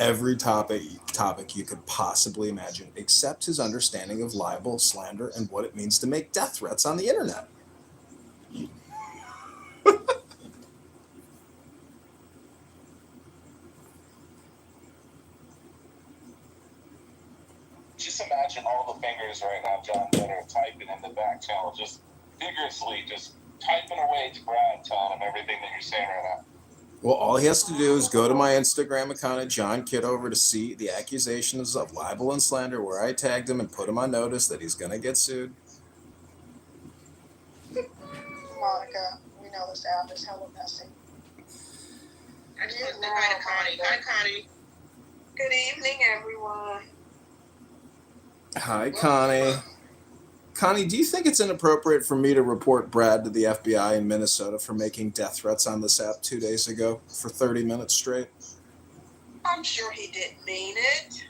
every topic you could possibly imagine, except his understanding of libel, slander, and what it means to make death threats on the internet. Just imagine all the fingers right now, John, that are typing in the back channel, just vigorously, just typing away to Brad, telling him everything that you're saying right now. Well, all he has to do is go to my Instagram account at John Kitover to see the accusations of libel and slander where I tagged him and put him on notice that he's going to get sued. Monica, we know this app is hella messy. I just want to say hi to Connie. Hi, Connie. Good evening, everyone. Hi, Connie. Connie, do you think it's inappropriate for me to report Brad to the FBI in Minnesota for making death threats on this app 2 days ago for 30 minutes straight? I'm sure he didn't mean it.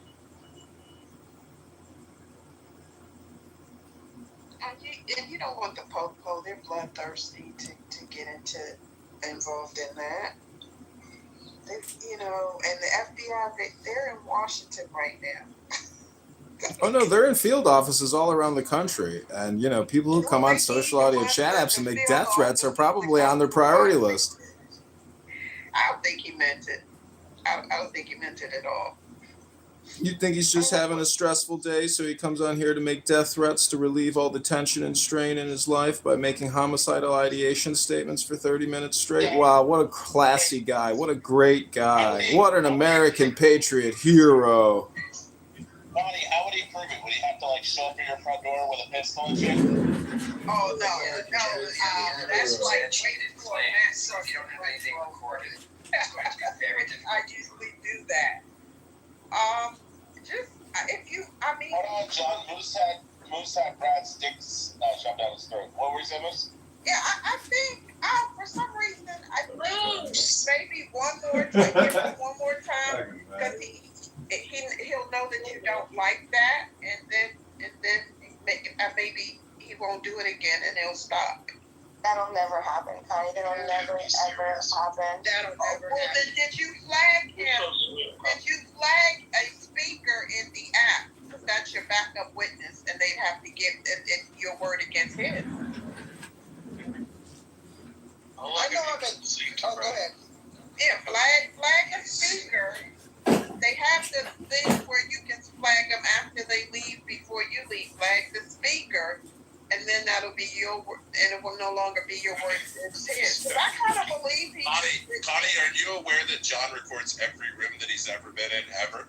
And you don't want the po-po. They're bloodthirsty to get involved in that. They, and the FBI, they're in Washington right now. Oh, no, they're in field offices all around the country. And, people who come on social audio chat apps and make death threats are probably on their priority list. I don't think he meant it. I don't think he meant it at all. You think he's just having a stressful day, so he comes on here to make death threats to relieve all the tension and strain in his life by making homicidal ideation statements for 30 minutes straight? Wow, what a classy guy. What a great guy. What an American patriot hero. Bonnie, how would he prove it? Would he have to, show up at your front door with a pistol and shit? Oh, no. That's like waiting for a mass. You don't have anything recorded. I usually do that. Hold on, John. Moose had Brad's dick shoved down his throat. What were you saying, Moose? Yeah, I think, for some reason, I think maybe one more time, because he'll know that you don't like that, and then maybe he won't do it again, and he'll stop. That'll never happen, Connie. That'll never, ever happen. That'll never happen. Then did you flag him? Did you flag a speaker in the app? Because that's your backup witness, and they'd have to give your word against his. Go ahead. Yeah, flag a speaker. They have the thing where you can flag them after they leave, before you leave. Flag the speaker. And then that'll be your word, and it will no longer be your word. It's his. But I kind of believe he. Connie, are you aware that John records every room that he's ever been in, ever?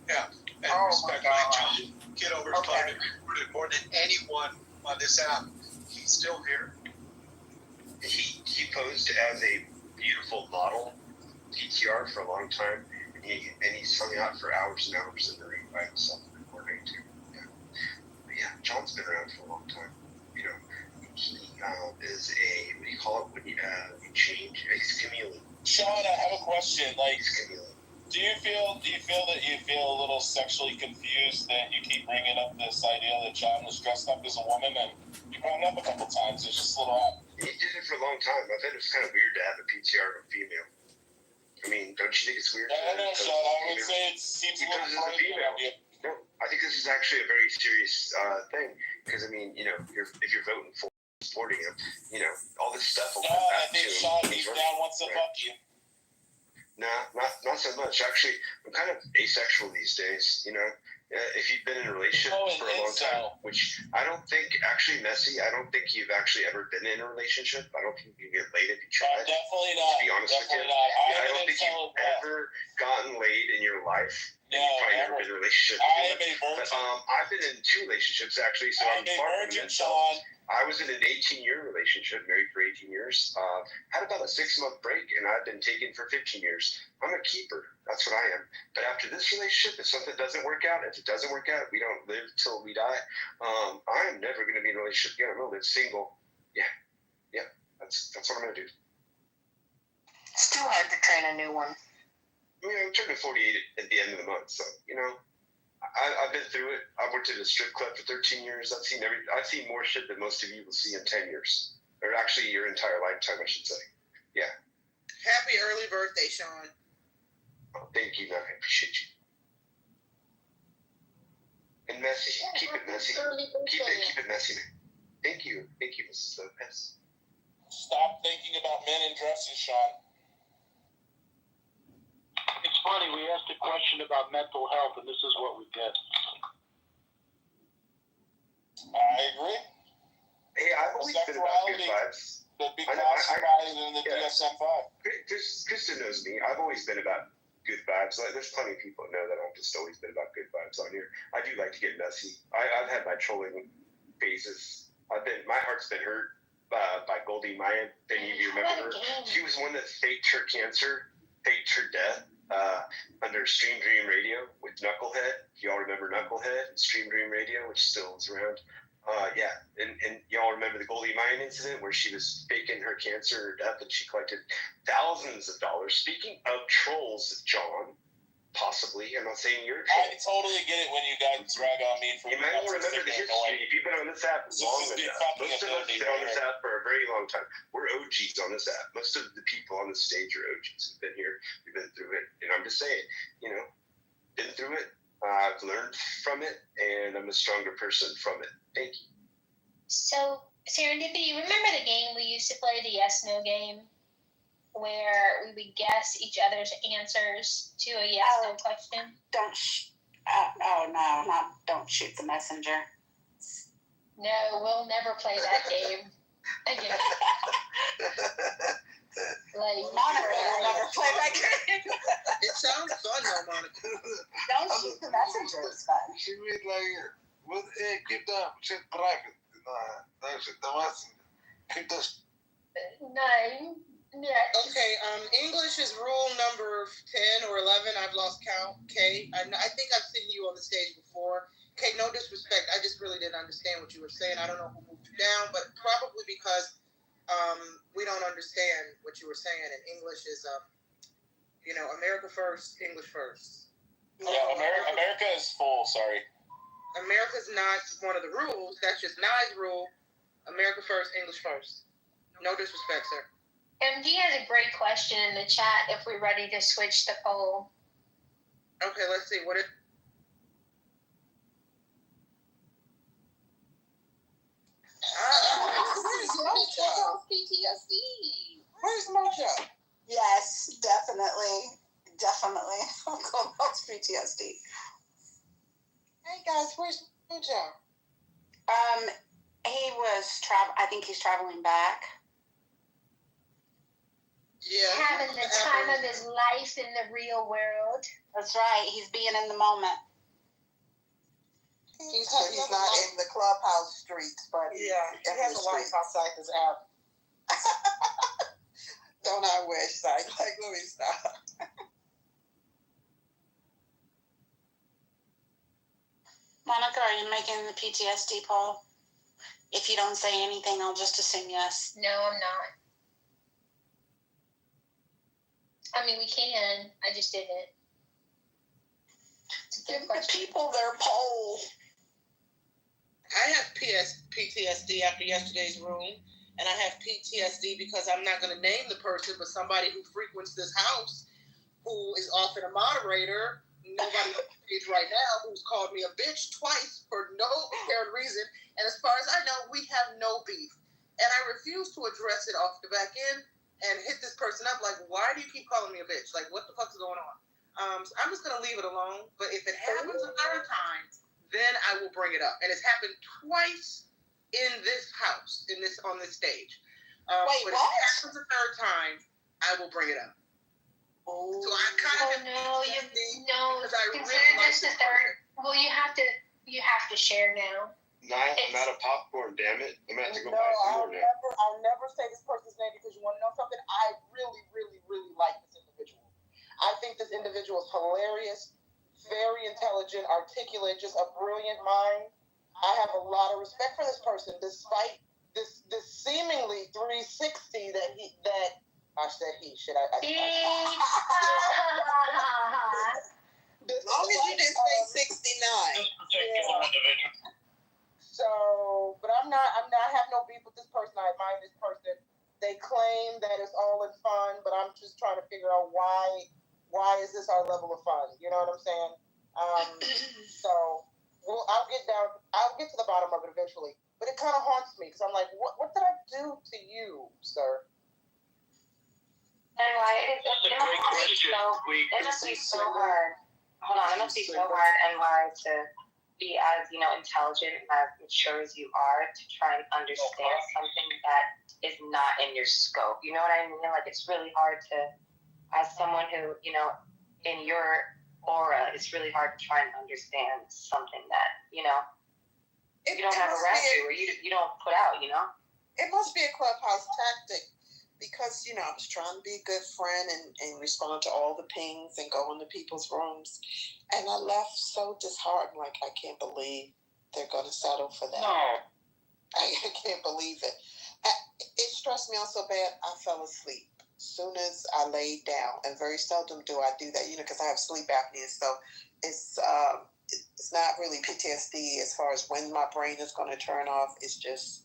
Yeah. And respectfully, John Kitover's probably recorded more than anyone on this app. He's still here. He posed as a beautiful model PTR for a long time, and he's hung out for hours and hours in the ring by himself recording too. Yeah, John's been around for a long time. He is a, what do you call it when you change? He's a chameleon. Sean, I have a question. He's a chameleon. Do you feel that you feel a little sexually confused that you keep bringing up this idea that John was dressed up as a woman, and you brought it up a couple times? It's just a little odd. He did it for a long time. I thought it was kind of weird to have a PTR of a female. I mean, don't you think it's weird? I don't know, Sean. I would say it seems a little female. No, I think this is actually a very serious thing, because if you're voting for supporting him, all this stuff will come back to him. I think Sean deep down wants to fuck you. Nah, not so much. Actually, I'm kind of asexual these days. If you've been in a relationship for a long time, which I don't think actually messy. I don't think you've actually ever been in a relationship. I don't think you get laid if you try. Definitely not. To be honest with you, I don't think you've ever gotten laid in your life. No, you've probably never been in a relationship. I am a virgin. I've been in 2 relationships actually, so I'm a far virgin, from Sean. I was in an 18-year relationship, married for 18 years. Had about a 6-month break, and I've been taken for 15 years. I'm a keeper. That's what I am. But after this relationship, if something doesn't work out, we don't live till we die. I'm never going to be in a relationship again. I'm going to live single. Yeah. That's what I'm going to do. It's too hard to train a new one. I'm turning 48 at the end of the month, so I've been through it. I've worked at a strip club for 13 years. I've seen more shit than most of you will see in 10 years, or actually your entire lifetime, I should say. Yeah. Happy early birthday, Sean. Oh, thank you, man. I appreciate you. And messy. Keep it messy. Keep it messy, man. Thank you, Mrs. Lopez. Stop thinking about men in dresses, Sean. It's funny, we asked a question about mental health, and this is what we get. I agree. Hey, I've always been about good vibes. That'd be classified in the DSM-5. Kristen knows me. I've always been about good vibes. Like, there's plenty of people that know that I've just always been about good vibes on here. I do like to get messy. I've had my trolling phases. My heart's been hurt by Goldie Maya. Any of you remember her? She was one that faked her cancer, faked her death under Stream Dream Radio with Knucklehead. Y'all remember Knucklehead? Stream Dream Radio, which still is around. Yeah, and y'all remember the Goldie Mine incident where she was faking her cancer or death and she collected thousands of dollars. Speaking of trolls, John, possibly, I'm not saying you're a troll. I totally get it when you guys drag on me for. You might not remember the history. If you've been on this app long enough, most of us have been on this app for a very long time. We're OGs on this app. Most of the people on the stage are OGs. We've been here. We've been through it. And I'm just saying, been through it. I've learned from it, and I'm a stronger person from it. Thank you. So, Serendipity, remember the game we used to play, the yes-no game, where we would guess each other's answers to a yes-no question? Don't shoot the messenger. No, we'll never play that game again. Monica will never play that game. It sounds fun though, Monica. Don't shoot the messenger. It's fun. She read like, keep that shit private. That shit, the messenger. Keep this. No. Yeah. Okay, English is rule number 10 or 11. I've lost count. Kay, I think I've seen you on the stage before. Kay, no disrespect. I just really didn't understand what you were saying. I don't know who moved you down, but probably because we don't understand what you were saying. And English is, America first, English first. Yeah, America is full. Sorry. America's not one of the rules. That's just Nye's rule. America first, English first. No disrespect, sir. MD has a great question in the chat if we're ready to switch the poll. Okay, let's see. What is... Where's Mojo? PTSD. Where's Mojo? Yes, definitely. Clubhouse PTSD. Hey guys, where's Mojo? He was I think he's traveling back. Yeah. Having the time of his life in the real world. That's right. He's being in the moment. He's not in the clubhouse streets, but Yeah, he has a life outside this app. Don't I wish? Like, let me stop. Monica, are you making the PTSD poll? If you don't say anything, I'll just assume yes. No, I'm not. I mean, we can. I just didn't. Give the people their poll. I have PTSD after yesterday's room, and I have PTSD because I'm not going to name the person, but somebody who frequents this house, who is often a moderator, nobody on stage right now, who's called me a bitch twice for no apparent reason. And as far as I know, we have no beef. And I refuse to address it off the back end and hit this person up like, why do you keep calling me a bitch? Like, what the fuck's going on? So I'm just going to leave it alone. But if it happens another time, then I will bring it up. And it's happened twice in this house, on this stage. Wait, but what? If it happens a third time, I will bring it up. Oh, So I kind of consider this the third. Well, you have to share now. I'm out of popcorn, damn it. I'm going to have to go buy I'll some more now. I'll never say this person's name because you want to know something? I really, really, really like this individual. I think this individual is hilarious, very intelligent, articulate, just a brilliant mind. I have a lot of respect for this person, despite this seemingly 360 that I said he should I As long as you didn't say 69. Individual. So, but I have no beef with this person. I admire this person. They claim that it's all in fun, but I'm just trying to figure out why why is this our level of fun? You know what I'm saying? So I'll get to the bottom of it eventually. But it kind of haunts me because I'm like, what did I do to you, sir? And why it must be so hard. Hold on, it must be so hard and why to be as intelligent and as mature as you are to try and understand something that is not in your scope. You know what I mean? Like it's really hard to, as someone who in your aura, it's really hard to try and understand something that you don't have around you or you don't put out. It must be a Clubhouse tactic. Because, I was trying to be a good friend and respond to all the pings and go into people's rooms. And I left so disheartened, like, I can't believe they're going to settle for that. No. I can't believe it. It stressed me out so bad, I fell asleep as soon as I laid down. And very seldom do I do that, because I have sleep apnea. So it's not really PTSD as far as when my brain is going to turn off. It's just...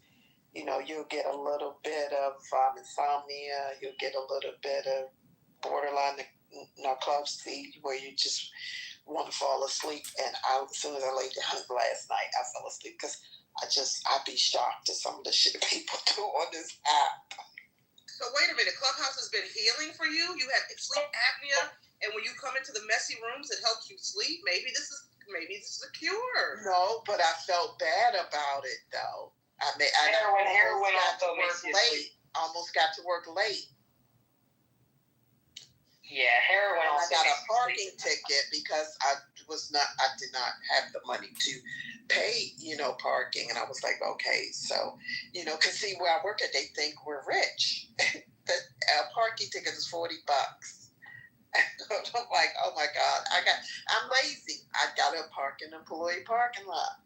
you'll get a little bit of insomnia. You'll get a little bit of borderline narcolepsy where you just want to fall asleep. And as soon as I laid down last night, I fell asleep because I'd be shocked at some of the shit people do on this app. So wait a minute, Clubhouse has been healing for you? You have sleep apnea, and when you come into the messy rooms, it helps you sleep? Maybe this is a cure. No, but I felt bad about it, though. Heroin also makes you sleep. Almost got to work late. Yeah, heroin also. I got a parking ticket because I did not have the money to pay, parking, and I was like, okay, so, because see where I work at, they think we're rich. A parking ticket is $40. I'm like, oh my God, I'm lazy. I got to park in an employee parking lot.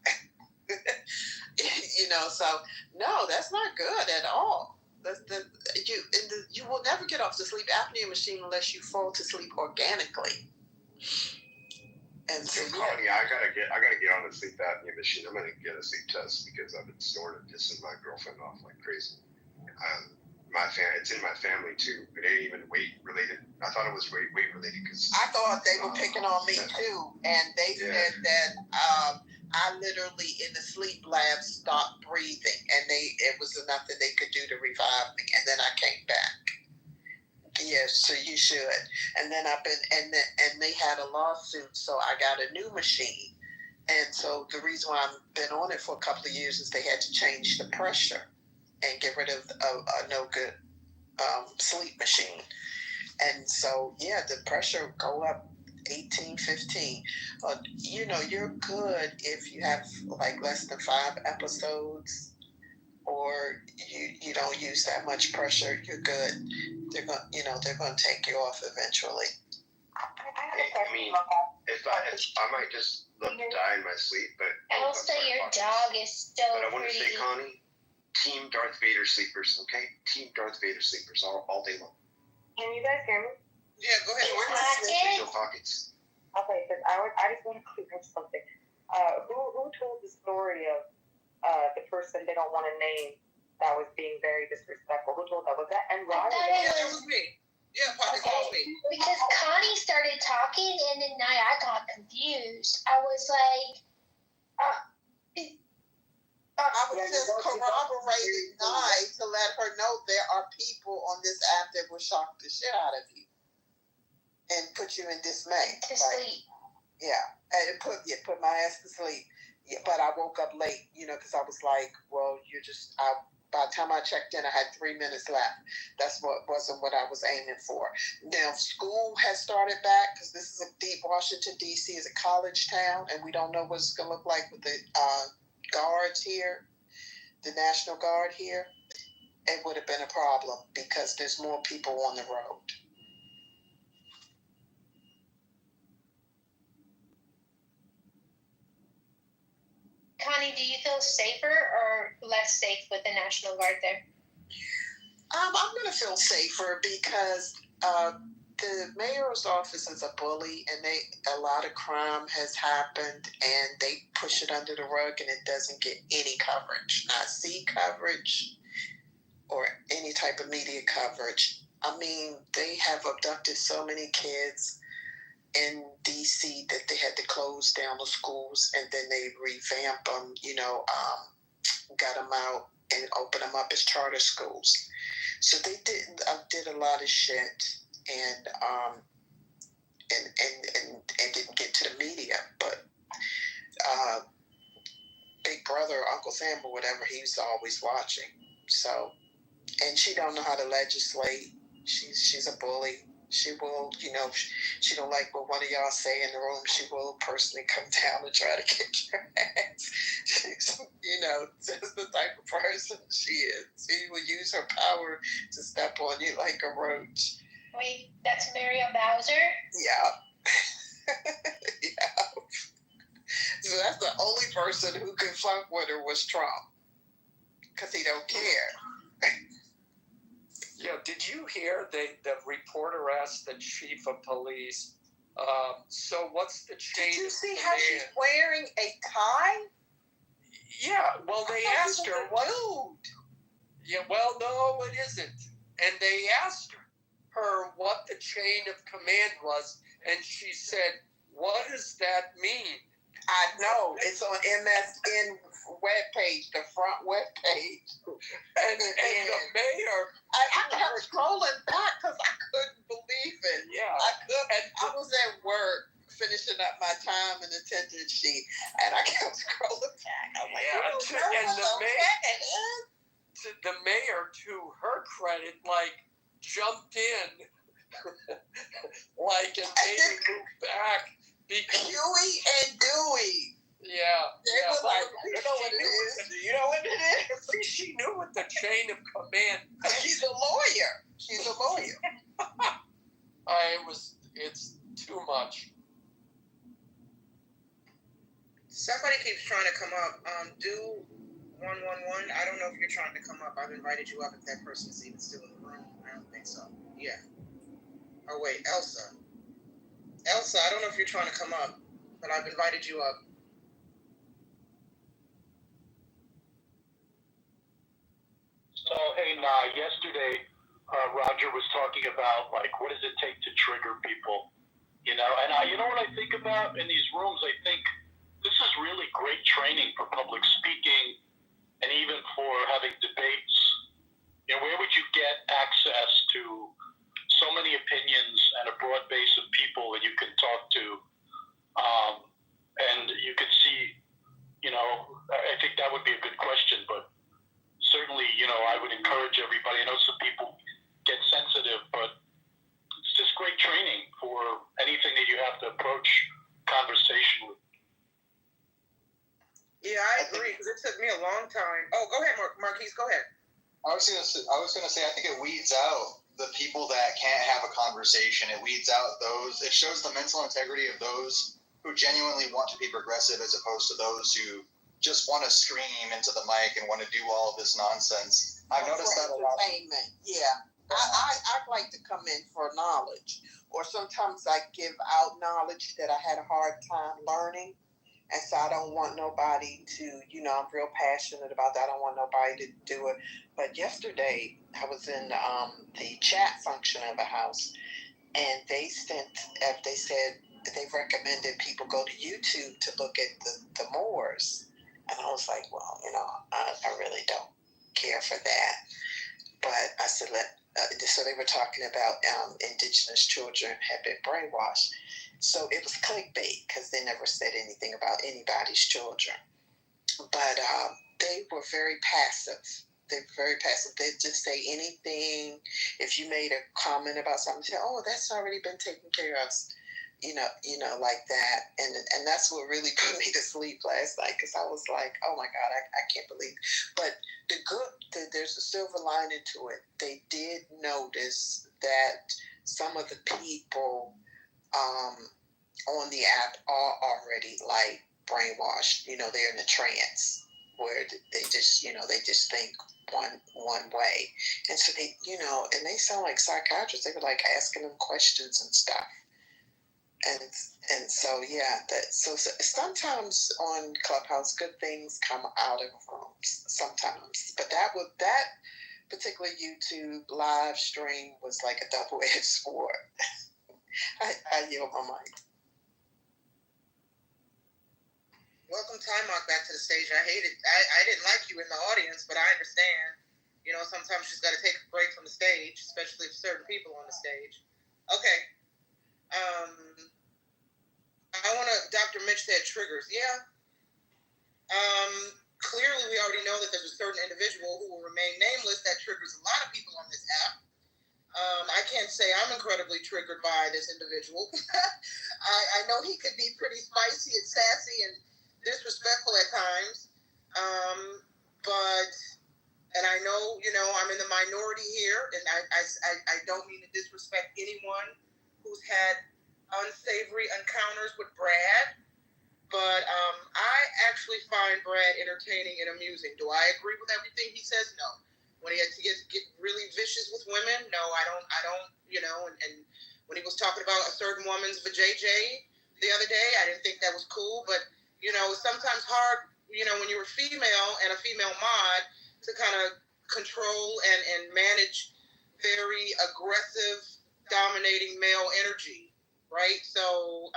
So no, that's not good at all. You will never get off the sleep apnea machine unless you fall to sleep organically. And so, Connie, I gotta get on the sleep apnea machine. I'm gonna get a sleep test because I've been snoring and pissing my girlfriend off like crazy. It's in my family too. It ain't even weight related. I thought it was weight related because I thought they were picking on me too, and they said that I literally in the sleep lab stopped breathing, and it was nothing they could do to revive me, and then I came back. Yes, so you should. And then and they had a lawsuit, so I got a new machine, and so the reason why I've been on it for a couple of years is they had to change the pressure and get rid of a no good sleep machine, and so the pressure go up 18, 15. You're good if you have like less than 5 episodes or you don't use that much pressure. You're good. They're going to take you off eventually. I mean, if I might just love to die in my sleep, but Elsa, your dog is so pretty. But I want to say, pretty. Connie, Team Darth Vader sleepers, okay? Team Darth Vader sleepers all day long. Can you guys hear me? Yeah, go ahead. Special pockets. Okay, because I just want to clear up something. Who told the story of the person they don't want to name that was being very disrespectful? Who told that? Was that and Ryan? That was me. Yeah, Pocket calls me. Because Connie started talking, and then I got confused. I was like, I was just corroborating Nye to let her know there are people on this app that will shock the shit out of you and put you in dismay. To sleep. Yeah, and put my ass to sleep. Yeah, but I woke up late, because I was like, well, by the time I checked in, I had 3 minutes left. That's wasn't what I was aiming for. Now, school has started back because this is Washington, D.C. is a college town, and we don't know what it's going to look like with the guards here, the National Guard here. It would have been a problem because there's more people on the road. Connie, do you feel safer or less safe with the National Guard there? I'm going to feel safer because the mayor's office is a bully, and a lot of crime has happened, and they push it under the rug, and it doesn't get any coverage. Not C coverage or any type of media coverage. I mean, they have abducted so many kids. in DC that they had to close down the schools, and then they revamped them, got them out and opened them up as charter schools. So they did a lot of shit, and didn't get to the media. But Big Brother, Uncle Sam or whatever, he's always watching. So, and she don't know how to legislate. She's a bully. She will, she don't like what one of y'all say in the room. She will personally come down and try to kick your ass. She's, just the type of person she is. She will use her power to step on you like a roach. Wait, that's Muriel Bowser? Yeah. Yeah. So that's the only person who could fuck with her was Trump. Because he don't care. Yeah, did you hear the reporter asked the chief of police, so what's the change? Did you see how she's wearing a tie? Yeah, well, they asked her, what? Dude. Yeah, well, no, it isn't. And they asked her what the chain of command was, and she said, what does that mean? I know. It's on MSN webpage, the front webpage. And the mayor... I kept scrolling back because I couldn't believe it. Yeah. I was at work finishing up my time and attendance sheet, and I kept scrolling back. I'm like, the mayor, to her credit, jumped in, and made her move back. Because Huey and Dewey. Yeah. They were like, you know what it is? Do you know what it is? At least she knew what the chain of command. She's a lawyer. It's too much. Somebody keeps trying to come up. Do 111. I don't know if you're trying to come up. I've invited you up if that person's even still in the room. I don't think so. Yeah. Oh wait, Elsa, I don't know if you're trying to come up, but I've invited you up. So, hey, yesterday, Roger was talking about, what does it take to trigger people? And what I think about in these rooms, I think this is really great training for public speaking and even for having debates. Where would you get access to so many opinions and a broad base of people that you can talk to, and you could see, I think that would be a good question, but certainly, I would encourage everybody. I know some people get sensitive, but it's just great training for anything that you have to approach conversation with. Yeah, I agree, because it took me a long time. Oh, go ahead, Marquise, go ahead. I was gonna say I think it weeds out the people that can't have a conversation. It weeds out those. It shows the mental integrity of those who genuinely want to be progressive, as opposed to those who just want to scream into the mic and want to do all of this nonsense. I've noticed that a lot. Yeah. I like to come in for knowledge, or sometimes I give out knowledge that I had a hard time learning. And so I don't want nobody to, I'm real passionate about that. I don't want nobody to do it. But yesterday I was in the chat function of the house, and they said they recommended people go to YouTube to look at the Moors. And I was like, well, I really don't care for that. But I said, so they were talking about indigenous children have been brainwashed. So it was clickbait because they never said anything about anybody's children. But they were very passive. They're very passive. They just say anything. If you made a comment about something, say, "Oh, that's already been taken care of," like that. And that's what really put me to sleep last night, because I was like, "Oh my God, I can't believe." But there's a silver lining to it. They did notice that some of the people on the app are already brainwashed. They're in a trance where they just think one way, and so they and they sound like psychiatrists. They were asking them questions and stuff, and so so sometimes on Clubhouse good things come out of rooms sometimes, but that particular YouTube live stream was like a double-edged sword. I yield my mic. Welcome Time Mark back to the stage. I hate it. I didn't like you in the audience, but I understand. You know, sometimes she's got to take a break from the stage, especially if certain people on the stage. Okay. I want to, Dr. Mitch said triggers. Yeah. Clearly, we already know that there's a certain individual who will remain nameless that triggers a lot of people on this app. I can't say I'm incredibly triggered by this individual. I know he could be pretty spicy and sassy and disrespectful at times. And I know, you know, I'm in the minority here, and I don't mean to disrespect anyone who's had unsavory encounters with Brad, but I actually find Brad entertaining and amusing. Do I agree with everything he says? No. When he had to get really vicious with women, no, I don't, you know, and when he was talking about a certain woman's vajayjay the other day, I didn't think that was cool, but, you know, it's sometimes hard, you know, when you're a female and a female mod to kind of control and manage very aggressive, dominating male energy, right? So,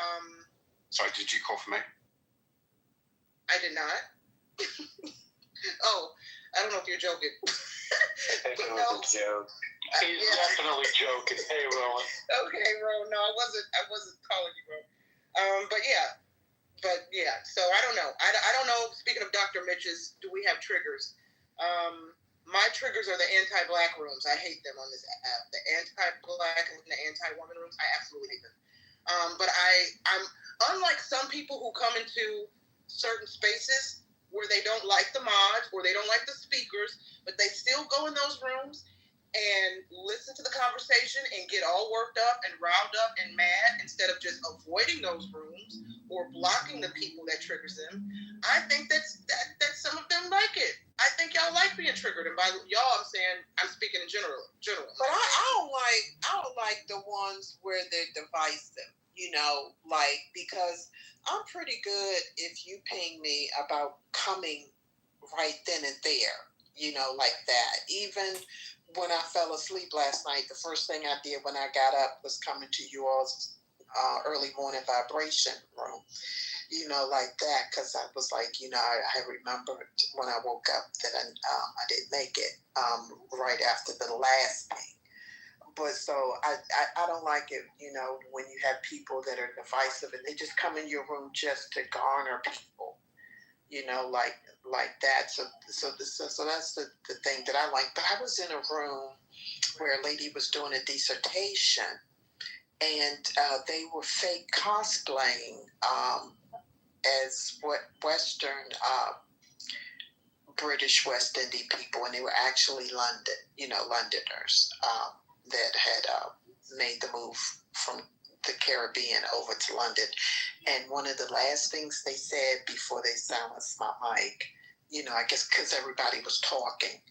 sorry, did you call for me? I did not. Oh, I don't know if you're joking. I think it was a joke. He's definitely joking. Hey, Rowan. Okay, Rowan. No, I wasn't calling you Rowan. But yeah. So I don't know. I don't know. Speaking of Dr. Mitch's, do we have triggers? My triggers are the anti-black rooms. I hate them on this app. The anti-black and the anti-woman rooms. I absolutely hate them. But I'm unlike some people who come into certain spaces where they don't like the mods or they don't like the speakers, but they still go in those rooms and listen to the conversation and get all worked up and riled up and mad instead of just avoiding those rooms or blocking the people that triggers them. I think that some of them like it. I think y'all like being triggered, and by y'all, I'm saying I'm speaking in general. But I don't like the ones where they're divisive. You know, like, because I'm pretty good if you ping me about coming right then and there, you know, like that. Even when I fell asleep last night, the first thing I did when I got up was come into you all's early morning vibration room, you know, like that, because I was like, you know, I remembered when I woke up that I didn't make it right after the last thing. But so I don't like it, you know, when you have people that are divisive and they just come in your room just to garner people, you know, like that. So that's the thing that I like. But I was in a room where a lady was doing a dissertation, and they were fake cosplaying as what Western British West Indian people, and they were actually Londoners. That had made the move from the Caribbean over to London. And one of the last things they said before they silenced my mic, you know, I guess because everybody was talking,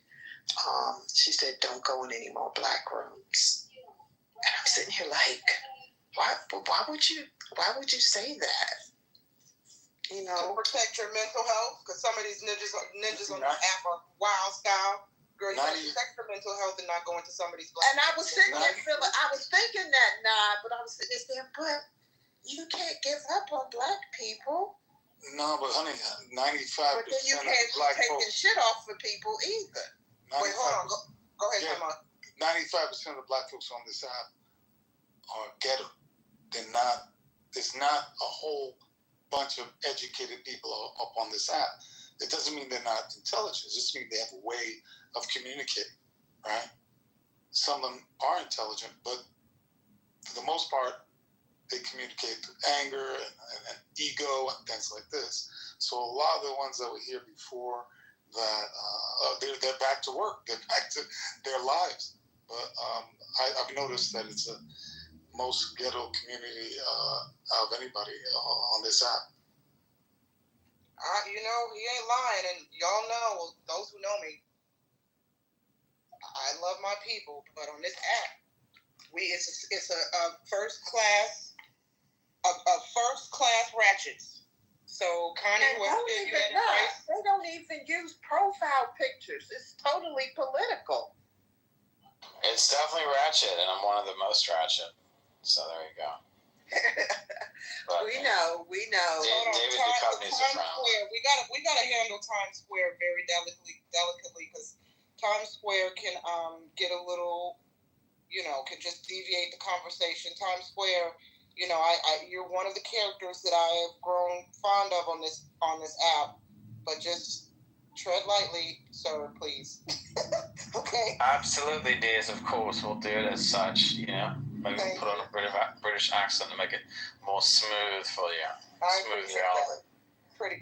she said, "Don't go in any more black rooms." And I'm sitting here like, why would you say that? You know, to protect your mental health, because some of these ninjas on the app are wild style. Girl, you gotta protect your mental health and not go into somebody's black. And I was sitting there feeling, I was thinking that, but I was sitting there, but you can't give up on black people. No, but honey, 95% but then you can't of black taking folks, shit off for people either. Wait, hold on. Go ahead, yeah, 95% of black folks on this app are ghetto. They're not. There's not a whole bunch of educated people up on this app. It doesn't mean they're not intelligent. It just means they have a way of communicating, right? Some of them are intelligent, but for the most part, they communicate through anger and ego and things like this. So a lot of the ones that were here before that, they're back to work. They're back to their lives. But I've noticed that it's the most ghetto community of anybody on this app. You know, he ain't lying, and y'all know, those who know me, I love my people, but on this app, it's a first class ratchets. So Connie, they don't even use profile pictures. It's totally political. It's definitely ratchet, and I'm one of the most ratchet. So there you go. But, we know. David Duchovny's a friend. gotta handle Times Square very delicately, because Times Square can get a little, can just deviate the conversation. Times Square, you're one of the characters that I have grown fond of on this app, but just tread lightly, sir, please. Okay. Absolutely, Diaz. Of course, we'll do it as such. Maybe we'll put on a British accent to make it more smooth for you. I appreciate that.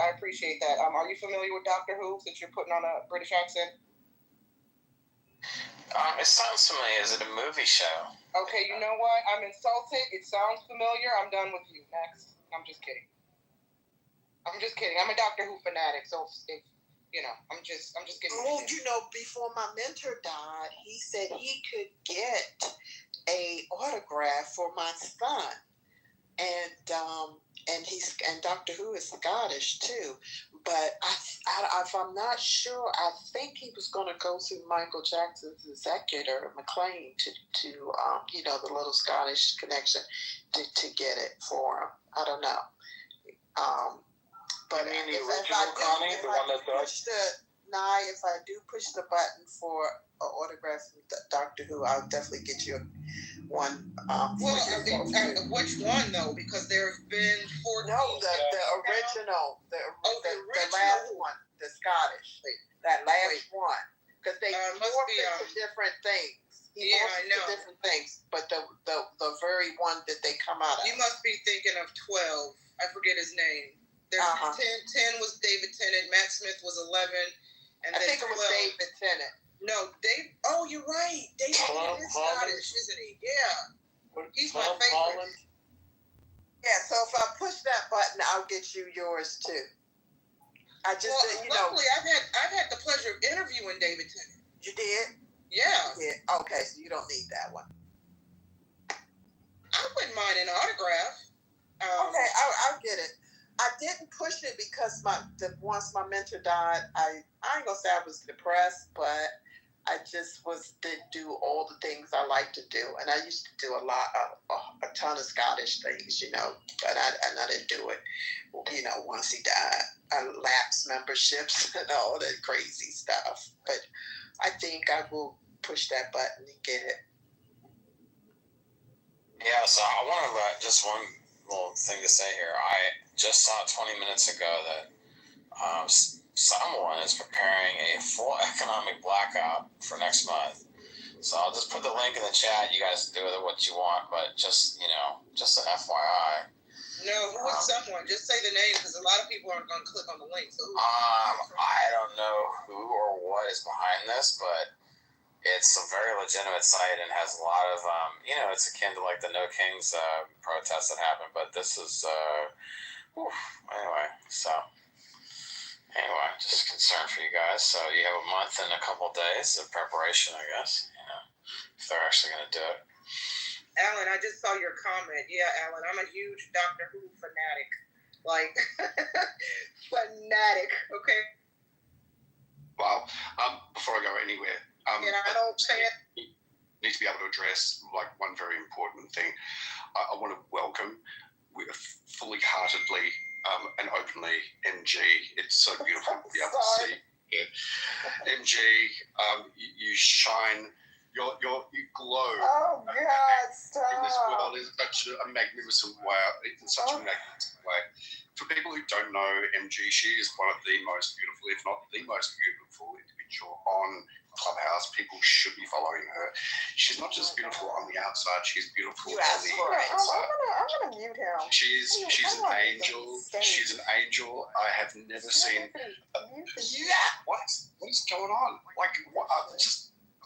I appreciate that. Are you familiar with Doctor Who, since you're putting on a British accent? It sounds familiar. Is it a movie show? Okay, you know what? I'm insulted. It sounds familiar. I'm done with you. Next. I'm just kidding. I'm a Doctor Who fanatic, so if I'm just getting. Oh, before my mentor died, he said he could get a autograph for my son, and Doctor Who is Scottish too. But if I'm not sure, I think he was going to go through Michael Jackson's executor, McLean, to the little Scottish connection, to get it for him. I don't know. But you mean the original Connie, the one that died? If I do push the button for an autograph from Doctor Who, I'll definitely get you one. Which one though? Because there have been 14. No, the original, the last one, the Scottish, that last one, because they morphed into different things. I know. Different things, but the very one that they come out of. You must be thinking of 12. I forget his name. There's 10 was David Tennant. Matt Smith was 11, and I then think it was 12. David Tennant. No, Dave. Oh, you're right. David Tennant is Scottish, isn't he? Yeah. He's my favorite. Yeah. So if I push that button, I'll get you yours too. Luckily, I've had the pleasure of interviewing David Tennant. You did? Yeah. Okay, so you don't need that one. I wouldn't mind an autograph. Okay, I'll get it. I didn't push it because once my mentor died, I ain't gonna say I was depressed, but I just didn't do all the things I like to do, and I used to do a ton of Scottish things, but I didn't do it, once he died. I lapsed memberships and all that crazy stuff, but I think I will push that button and get it. Yeah, so I want to just one little thing to say here. I just saw 20 minutes ago that someone is preparing a full economic blackout for next month. So I'll just put the link in the chat. You guys do with it what you want, but just an FYI. No, who is someone? Just say the name, because a lot of people aren't going to click on the link. So I don't know who or what is behind this, but it's a very legitimate site and has a lot of, it's akin to like the No Kings protests that happened, but this is, anyway, just concerned for you guys. So you have a month and a couple of days of preparation, I guess, if they're actually going to do it. Alan, I just saw your comment. Yeah, Alan, I'm a huge Doctor Who fanatic. Fanatic, okay? Well, before I go anywhere, I don't say it. Need to be able to address one very important thing. I want to welcome fully heartedly and openly MG. It's so beautiful to be able to see. Yeah. MG, you shine. You glow. Oh God! Stop. In this world in such a magnificent way. In such a magnificent way. For people who don't know MG, she is one of the most beautiful, if not the most beautiful individual on Clubhouse. People should be following her. She's not just beautiful on the outside; she's beautiful on the inside. I'm gonna mute him. She's an angel. She's an angel. I have never seen. What is going on?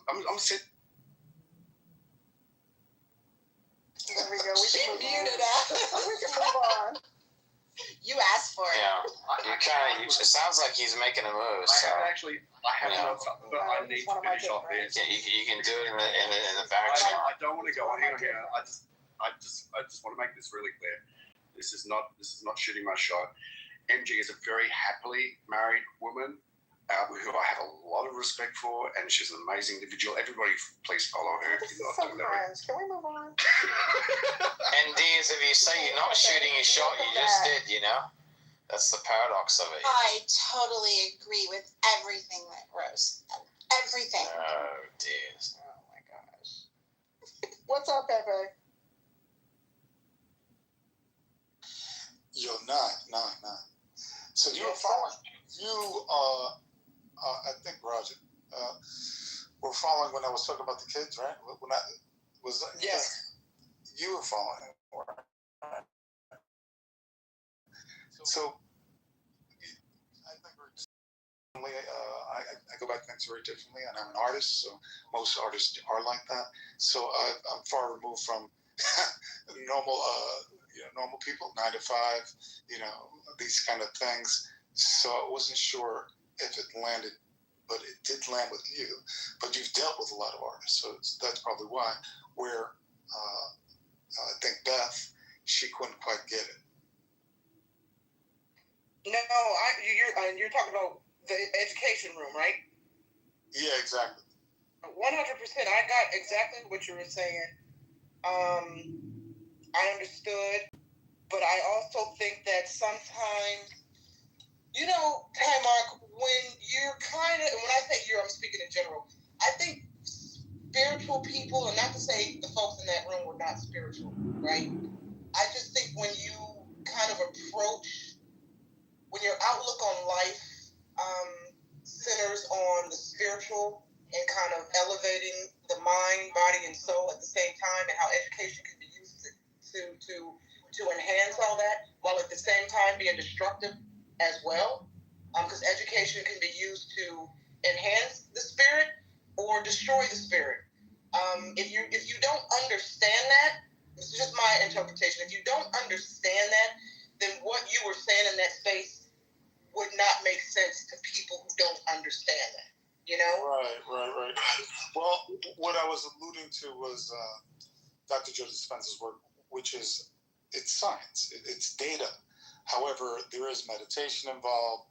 I'm sitting. There we go. We can mute it out. We can move on. You asked for it. Yeah. It sounds like he's making a move. I have not, but I need to finish off this. Yeah, you can do it in the back channel. I don't want to go on here. I just want to make this really clear. This is not shooting my shot. MG is a very happily married woman who I have a lot of respect for, and she's an amazing individual. Everybody, please follow her. This is so cringe. Can we move on? And Diaz, if you say you're not shooting your shot, you just did, That's the paradox of it. I totally agree with everything that Rose said. Everything. Oh, dear. Oh my gosh. What's up, Pepe? Yo, nah. So you were following. I think Roger, were following when I was talking about the kids, right? When I was. Yes. You were following. Right? So I think we're just. I go back things very differently, and I'm an artist, so most artists are like that. So I'm far removed from normal people, 9 to 5, these kind of things. So I wasn't sure if it landed, but it did land with you. But you've dealt with a lot of artists, so that's probably why. Where I think Beth, she couldn't quite get it. No, you're talking about the education room, right? Yeah, exactly. 100%. I got exactly what you were saying. I understood, but I also think that sometimes, Mark, when you're when I say I'm speaking in general, I think spiritual people, and not to say the folks in that room were not spiritual, right? I just think when you kind of approach, when your outlook on life centers on the spiritual and kind of elevating the mind, body, and soul at the same time, and how education can be used to enhance all that, while at the same time being destructive as well. Because education can be used to enhance the spirit or destroy the spirit. If you don't understand that, this is just my interpretation. If you don't understand that, then what you were saying in that space would not make sense to people who don't understand that. Right. Well, what I was alluding to was Dr. Joe Dispenza's work, which is, it's science, it's data. However, there is meditation involved.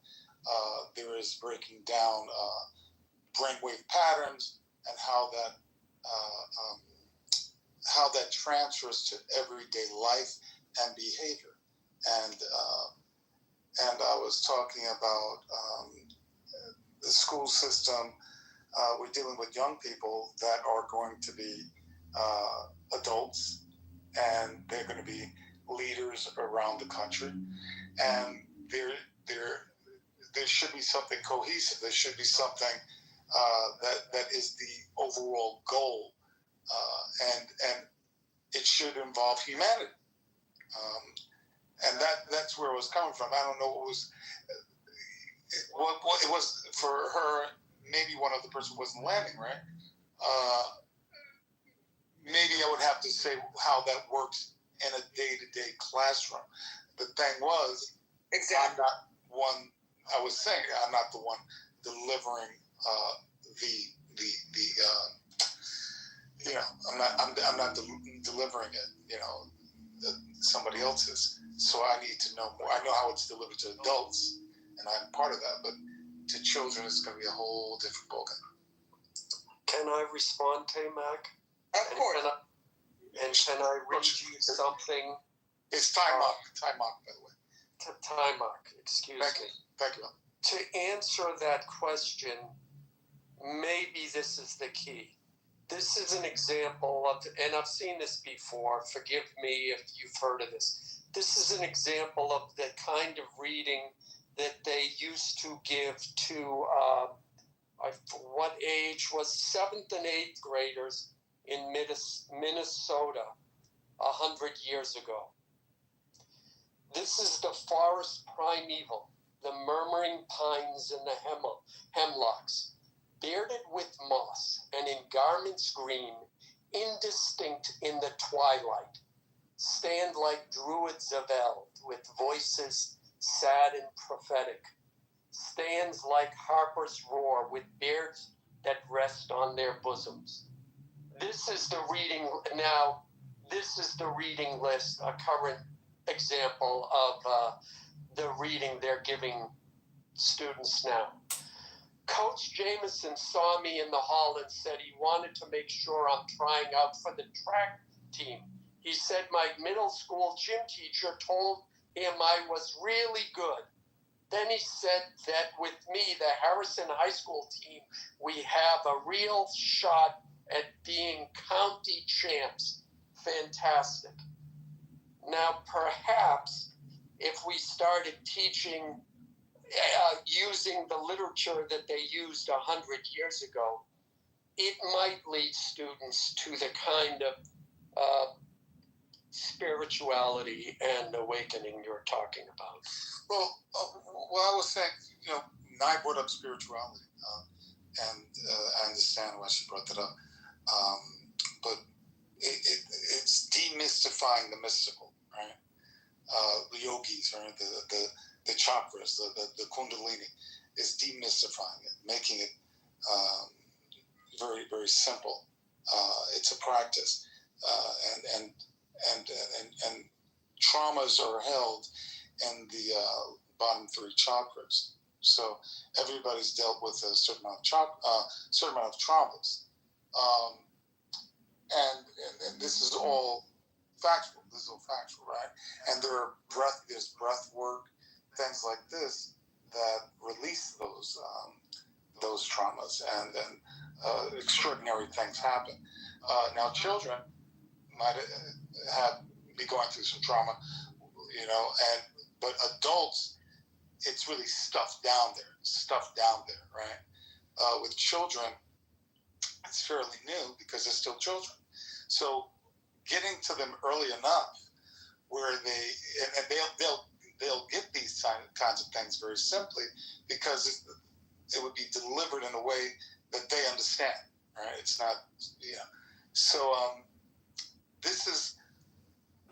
There is breaking down brainwave patterns and how that transfers to everyday life and behavior. And I was talking about the school system. We're dealing with young people that are going to be adults, and they're going to be leaders around the country. And there should be something cohesive. There should be something that is the overall goal, and it should involve humanity. And that's where it was coming from. I don't know what it was for her. Maybe one other person wasn't landing right. Maybe I would have to say how that works in a day-to-day classroom. The thing was, exactly. I'm not the one delivering I'm not delivering it. Somebody else is. So I need to know more. I know how it's delivered to adults, and I'm part of that. But to children, it's going to be a whole different ballgame. Can I respond, T-Mac? Of course. Can I read you something? It's Ty-Mac, by the way. Ty-Mac, excuse me. Thank you. To answer that question, maybe this is the key. This is an example of, and I've seen this before, forgive me if you've heard of this. This is an example of the kind of reading that they used to give to, what age was 7th and 8th graders in Minnesota 100 years ago. This is the forest primeval, the murmuring pines and the hemlocks, bearded with moss and in garments green, indistinct in the twilight, stand like druids of eld, with voices sad and prophetic, stands like harpers roar, with beards that rest on their bosoms. This is the reading now. This is the reading list, a current example of the reading they're giving students now. Coach Jameson saw me in the hall and said he wanted to make sure I'm trying out for the track team. He said my middle school gym teacher told him I was really good. Then he said that with me, the Harrison High School team, we have a real shot at being county champs. Fantastic. Now, perhaps if we started teaching using the literature that they used 100 years ago, it might lead students to the kind of spirituality and awakening you're talking about. Well, I was saying, Nye brought up spirituality, and I understand why she brought that up. But it's demystifying the mystical, right? The yogis, right? The chakras, the kundalini, is demystifying it, making it very, very simple. It's a practice, and traumas are held in the bottom three chakras. So everybody's dealt with a certain amount of traumas, and this is all factual. This is all factual, right? And there's breath work, things like this that release those traumas, and then extraordinary things happen. Now, children might be going through some trauma, but adults, it's really stuffed down there, right? With children, it's fairly new because they're still children. So getting to them early enough where they'll get these kinds of things very simply because it would be delivered in a way that they understand, right? It's not, So this is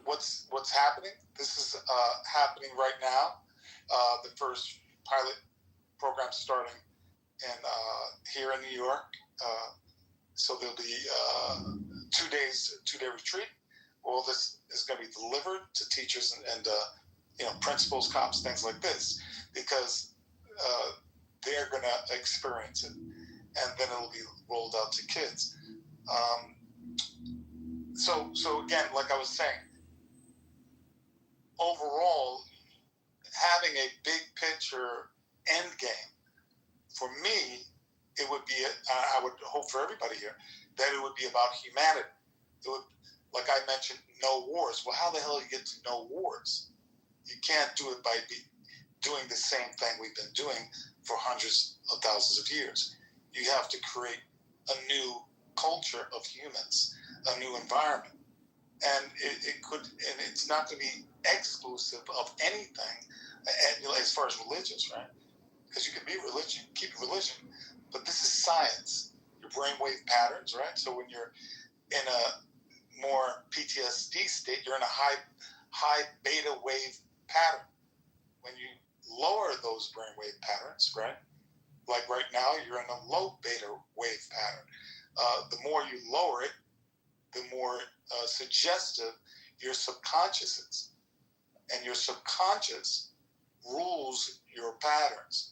what's happening. This is happening right now. The first pilot program starting here in New York. So there'll be 2-day retreat. All this is going to be delivered to teachers and principals, cops, things like this, because they're going to experience it, and then it'll be rolled out to kids. So again, like I was saying, overall, having a big picture end game, for me, it would be, I would hope for everybody here, that it would be about humanity. It would, like I mentioned, no wars. Well, how the hell do you get to no wars? You can't do it by doing the same thing we've been doing for hundreds of thousands of years. You have to create a new culture of humans, a new environment. And it's not going to be exclusive of anything, as far as religious, right? Because you can be religion, keep religion, but this is science. Your brainwave patterns, right? So when you're in a more PTSD state, you're in a high beta wave pattern. When you lower those brainwave patterns, right? Like right now, you're in a low beta wave pattern. The more you lower it, the more suggestive your subconscious is. And your subconscious rules your patterns.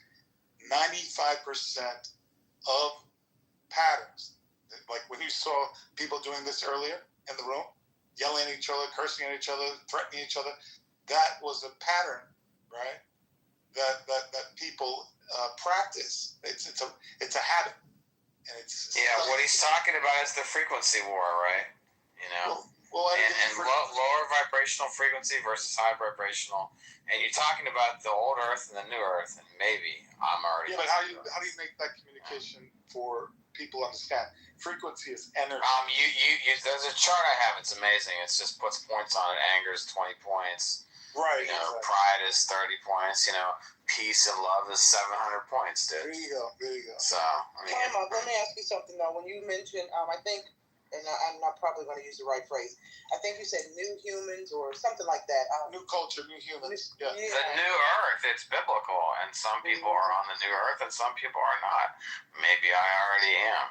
95% of patterns, like when you saw people doing this earlier in the room, yelling at each other, cursing at each other, threatening each other, that was a pattern, right? That people practice. It's a habit. And what he's talking about is the frequency war, right? And lower vibrational frequency versus high vibrational, and you're talking about the old Earth and the new Earth, and maybe I'm already. Yeah, but how do you make that communication for people to understand? Frequency is energy. There's a chart I have. It's amazing. It just puts points on it. Anger is 20 points. Right. Exactly. Pride is 30 points. Peace and love is 700 points, dude. There you go. So, let me ask you something though. When you mentioned, I think, and I'm not probably going to use the right phrase. I think you said new humans or something like that. New culture, new humans. Yeah. The new Earth, it's biblical, and some people are on the new Earth, and some people are not. Maybe I already am,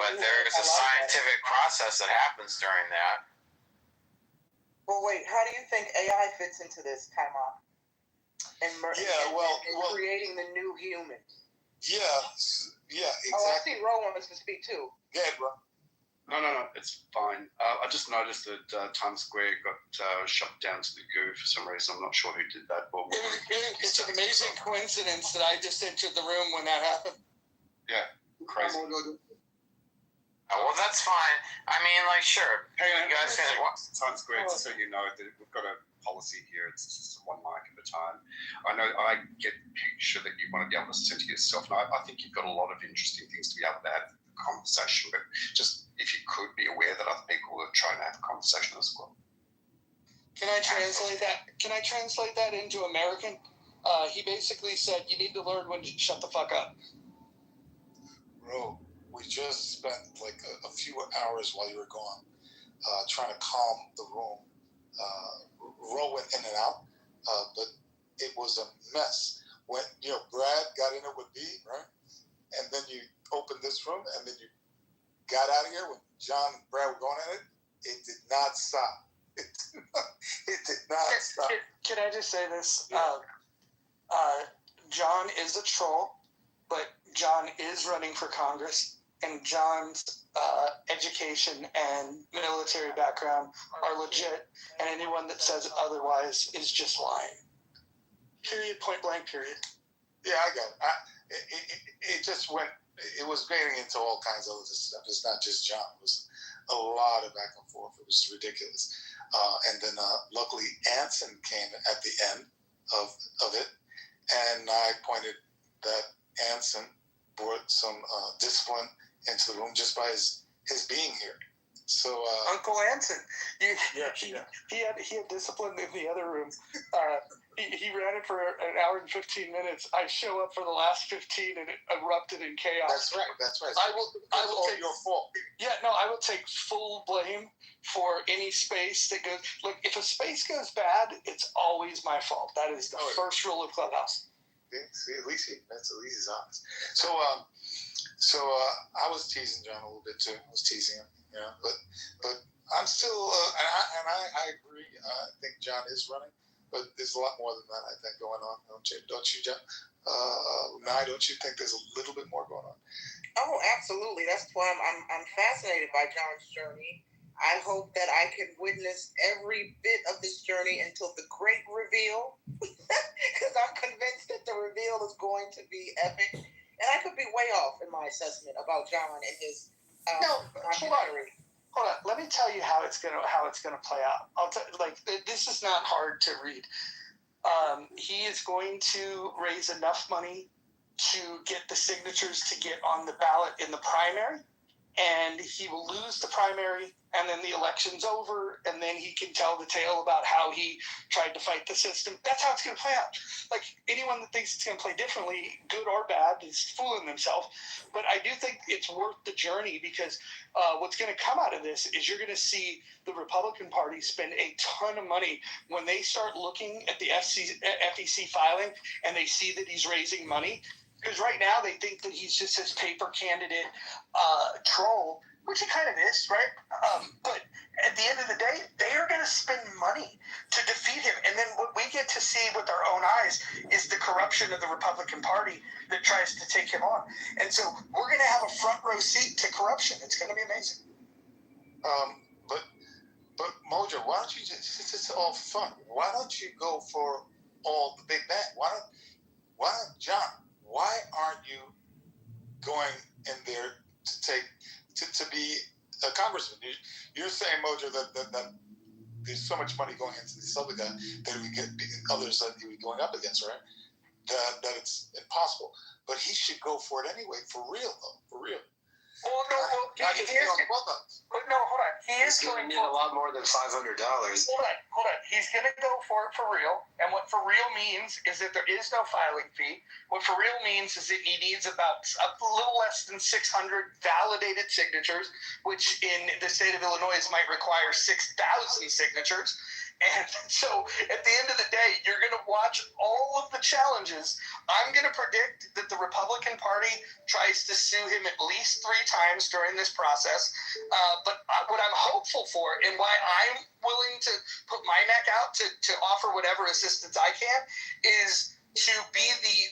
but there's a scientific process that happens during that. Well, wait. How do you think AI fits into this, Kaimon? And creating the new human. Yeah, exactly. Oh, I see Ro wants to speak too. Go ahead, bro. No, it's fine. I just noticed that Times Square got shut down to the goo for some reason. I'm not sure who did that. But It's an amazing coincidence that I just entered the room when that happened. Yeah, crazy. Oh, well, that's fine. I mean, like, sure. Hey, you guys can Times Square, just so you know, that we've got a policy here. It's just one mic at a time. I know I get the picture that you want to be able to center yourself, and I think you've got a lot of interesting things to be able to have the conversation, but just if you could be aware that other people are trying to have a conversation as well. Can I translate that? Can I translate that into American? He basically said, you need to learn when to shut the fuck up. Bro, we just spent like a few hours while you were gone trying to calm the room. Ro went in and out, but it was a mess. When, Brad got in it with B, right? And then you opened this room, and then you got out of here when John and Brad were going at it. It did not stop. It did not stop. Can I just say this? John is a troll, but John is running for Congress, and John's education and military background are legit, and anyone that says otherwise is just lying. Period, point blank, period. Yeah, I got it. It just went, it was getting into all kinds of other stuff. It's not just John. It was a lot of back and forth. It was ridiculous. And then luckily Anson came at the end of it, and I pointed that Anson brought some discipline into the room just by his being here. So Uncle Anson, he had discipline in the other room. He ran it for an hour and 15 minutes. I show up for the last 15 and it erupted in chaos. That's right. I will take your fault. Yeah, no, I will take full blame for any space that goes. Look, if a space goes bad, it's always my fault. That is the first rule of Clubhouse. See, at least he's honest. So I was teasing John a little bit too. I was teasing him, but I'm still, and I agree. I think John is running, but there's a lot more than that, I think, going on. Don't you, John? Nye, don't you think there's a little bit more going on? Oh, absolutely. That's why I'm fascinated by John's journey. I hope that I can witness every bit of this journey until the great reveal, because I'm convinced that the reveal is going to be epic. And I could be way off in my assessment about John and his documentary. Hold on. Let me tell you how it's gonna play out. This is not hard to read. He is going to raise enough money to get the signatures to get on the ballot in the primary, and he will lose the primary, and then the election's over, and then he can tell the tale about how he tried to fight the system. That's how it's going to play out. Like, anyone that thinks it's going to play differently, good or bad, is fooling themselves. But I do think it's worth the journey, because what's going to come out of this is you're going to see the Republican Party spend a ton of money when they start looking at the FEC filing and they see that he's raising money. Because right now they think that he's just this paper candidate troll, which he kind of is, right? But at the end of the day, they are going to spend money to defeat him. And then what we get to see with our own eyes is the corruption of the Republican Party that tries to take him on. And so we're going to have a front row seat to corruption. It's going to be amazing. But Mojo, why don't you just, it's all fun. Why don't you go for all the big bang? Why don't John? Why aren't you going in there to be a congressman? You're saying, Mojo, that there's so much money going into this other guy that we get others that he would be going up against, right? That it's impossible. But he should go for it anyway, for real, though, for real. Well, no, hold on. He is going to need a lot more than $500. Hold on. He's going to go for it for real. And what for real means is that there is no filing fee. What for real means is that he needs about a little less than 600 validated signatures, which in the state of Illinois might require 6,000 signatures. And so at the end of the day, you're going to watch all of the challenges. I'm going to predict that the Republican Party tries to sue him at least 3 times during this process. But what I'm hopeful for, and why I'm willing to put my neck out to offer whatever assistance I can, is to be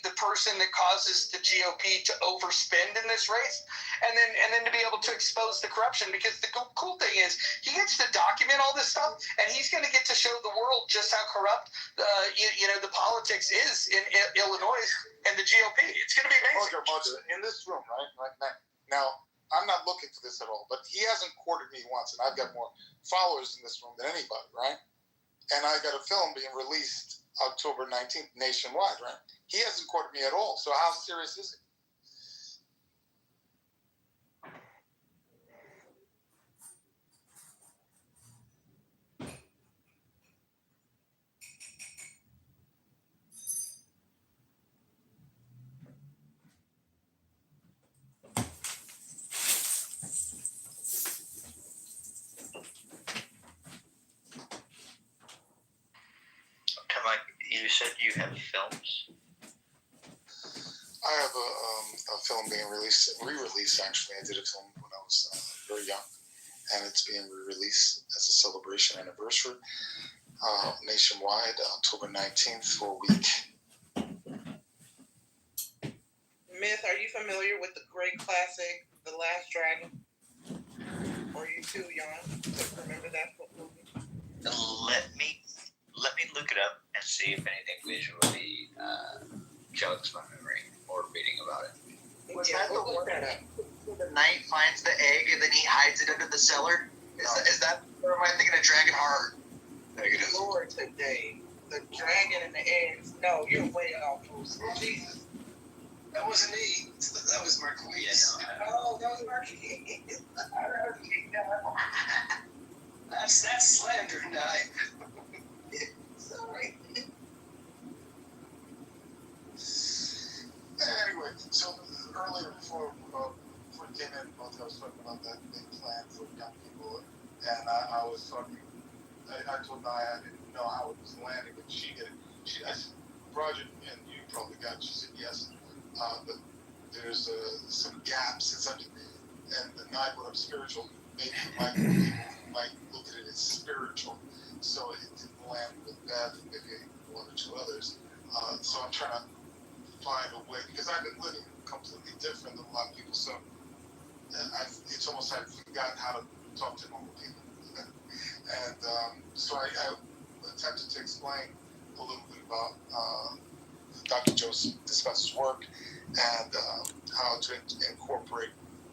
the person that causes the GOP to overspend in this race, and then to be able to expose the corruption. Because the cool thing is he gets to document all this stuff, and he's going to get to show the world just how corrupt the politics is in Illinois and the GOP. It's going to be amazing. Roger, in this room, right now, I'm not looking for this at all, but he hasn't courted me once, and I've got more followers in this room than anybody, right? And I got a film being released October 19th nationwide, right? He hasn't courted me at all. So how serious is it? You said you have films? I have a film being re-released actually. I did a film when I was very young, and it's being re-released as a celebration anniversary nationwide, October 19th for a week. Myth, are you familiar with the great classic, The Last Dragon? Or are you too young to remember that movie? Let me look it up and see if anything visually jogs my memory or reading about it. Was that the one that the knight finds the egg and then he hides it under the cellar? Is that, or am I thinking of Dragon Heart? Negative. Lord today, the dragon and the eggs. No, you're way off. Jesus. That wasn't me. That was Marquise. Oh, that was Marquise. That's slander, Nye. Sorry. Anyway, so earlier before we came in, I was talking about that big plan for young people, and I was talking. I told Nia I didn't know how it was landing, but she did it. I said, Roger, and you probably got it. She said yes, but there's some gaps. It's under, and the Nia brought up spiritual. Maybe people might look at it as spiritual, so it didn't land with Beth, maybe one or two others. So I'm trying to find a way, because I've been living completely different than a lot of people. So it's almost like I've forgotten how to talk to normal people. And so I attempted to explain a little bit about Dr. Joseph Dispenza's work and how to incorporate